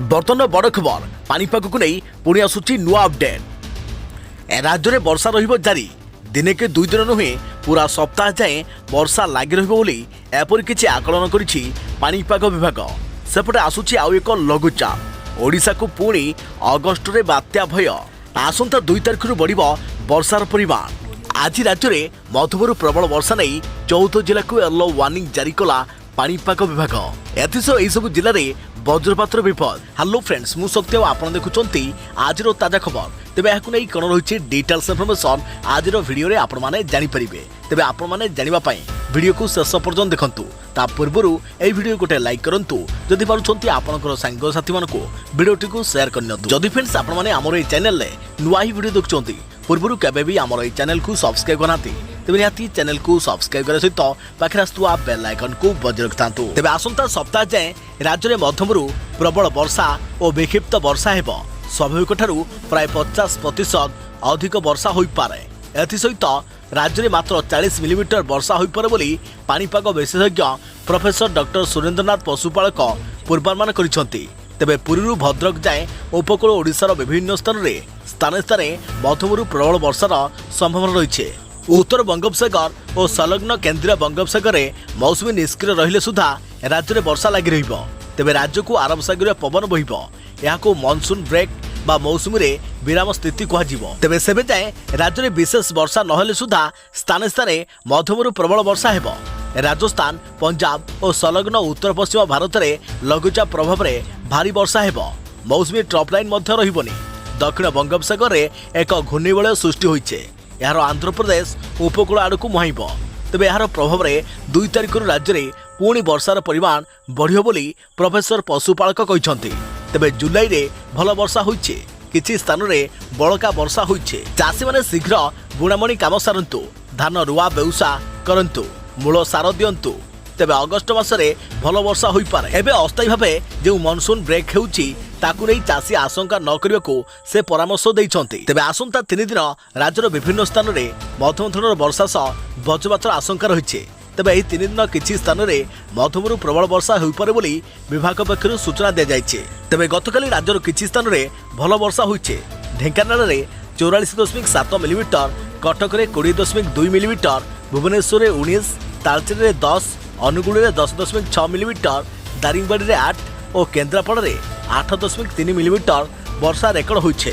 बर्तमान बड़ खबर पानीपाग को नहीं पुणी आसुची नुआ अपडेट। राज्य में वर्षा रहिबो जारी दिने के 2 दिन नुहे पूरा सप्ताह जाए वर्षा लगी रही किछि आकलन करिछि पानीपाग विभाग। सेपटे आसुची आउ एक लघुचाप ओडिशा को पुणी अगस्ट रे बात्या भय आसंता 2 तारिख बढ़िबो वर्षार परिमाण। आज राज्य में मध्यमरू प्रबल वर्षा नहीं 14 जिला को येलो वार्निंग जारी कला पानीपाग विभाग। एथिसह एई सब जिले में वज्रपातर विपद। हेलो फ्रेंड्स, मु सत्य आपन देखुचंती आजिरो ताजा खबर। तेबे याकु नै कोन रहिछि डिटेल्स इन्फॉर्मेशन आजिरो वीडियो रे आपन माने जानि परिबे। तेबे आपन माने जानिबा पई वीडियो को शेष पर्यंत देखंतु। ता पूर्वरु एई वीडियो गोटे लाइक करंतु जदि पारुचंती आपनकर सांग साथी मानको वीडियोटी को शेयर करनियंतु। जदि फ्रेंड्स आपन माने हमर एई चैनल ले नुवा ही वीडियो देखुचंती पूर्वरु केबे भी हमर एई चैनल को सब्सक्राइब करनाती तेबे निहाती चैनल को सब्सक्राइब करे सहित पाखरे आस्तुआ बेल आइकन को बजाय रखतांतु। तेबे आसंता सप्ताह जाए राज्य में मध्यमरू प्रबल वर्षा और विक्षिप्त वर्षा हेबो। स्वाभाविक ठारू प्राय 50% अधिक वर्षा होई पारे। एथिसहित राज्य में मात्र 40 मिलीमीटर वर्षा होई पारे बोली पानीपाग विशेषज्ञ प्रोफेसर डॉक्टर सुरेंद्रनाथ पशुपालक पूर्वानुमान करिसंती। तेबे पुरीरू भद्रक जाए उपकूल ओडिशार विभिन्न स्थान में स्थाने स्थाने मध्यमरू प्रबल वर्षार संभावना रही। उत्तर बंगोपसागर और संलग्न केंद्रीय बंगोपसागर में मौसुमी निष्क्रिय रहिले सुधा राज्य में वर्षा लगी रहिबो। तेबे राज्य को आरब सागर पवन बहिबो। याको मॉनसून ब्रेक बा मौसुमी रे विराम स्थिति कहाजिबो। तेबे सेबे जाए राज्य में विशेष वर्षा नहेले सुधा स्थाने स्थाने मध्यमरू प्रबल वर्षा हेबो। राजस्थान, पंजाब और संलग्न उत्तर पश्चिम भारत में लघुचाप प्रभाव में भारी वर्षा हेबो। मौसुमी ट्रफ लाइन मध्य रहिबोनी। दक्षिण बंगोपसागर में एक घूर्णिबलय सृष्टि होइछे। यार आंध्र प्रदेश उपकूल आड़क मुहाइब। तेबे यार प्रभाव में 2 तारिख राज्य में पुणी वर्षार परिमाण बढ़ियो बोली प्रोफेसर पशुपालक कहते। तेबे जुलाई रे भल वर्षा होइछे, किछि स्थान रे बड़का वर्षा होइछे। चाषी माने शीघ्र बुणामणी काम सारंतु, धान रुआ बेउसा करंतु, मूल सार दियंतु। तेबे अगस्ट मासरे भल वर्षा होई पारे। एबे अस्थायी भाबे जो मॉनसून ब्रेक हेउची ताकू नहीं चाषी आशंका न करने को से परामर्श देइछंती। तेबे आसंता 3 दिन राज्यर विभिन्न स्थान में मध्यम धरणर वर्षा सह वज्रपातर आशंका रही। तेबे एही 3 दिन किछि स्थान में मध्यमरू प्रबल वर्षा होई पारे बोली विभाग पक्षरु सूचना दिया जायछि। तेबे गतकाली राज्यर किछि स्थान में भल वर्षा होइछे। ढेंकानाल रे 44.7 मिलीमीटर, कटक रे 20.2 मिलीमीटर, भुवनेश्वर रे 19, तालचेर रे 10, अनुगुल रे 10.6 मिलीमीटर, दारिंगबाड़ी रे 8 और केन्द्रापड़ा रे 8.3 मिलीमीटर वर्षा रेकर्ड होइछे।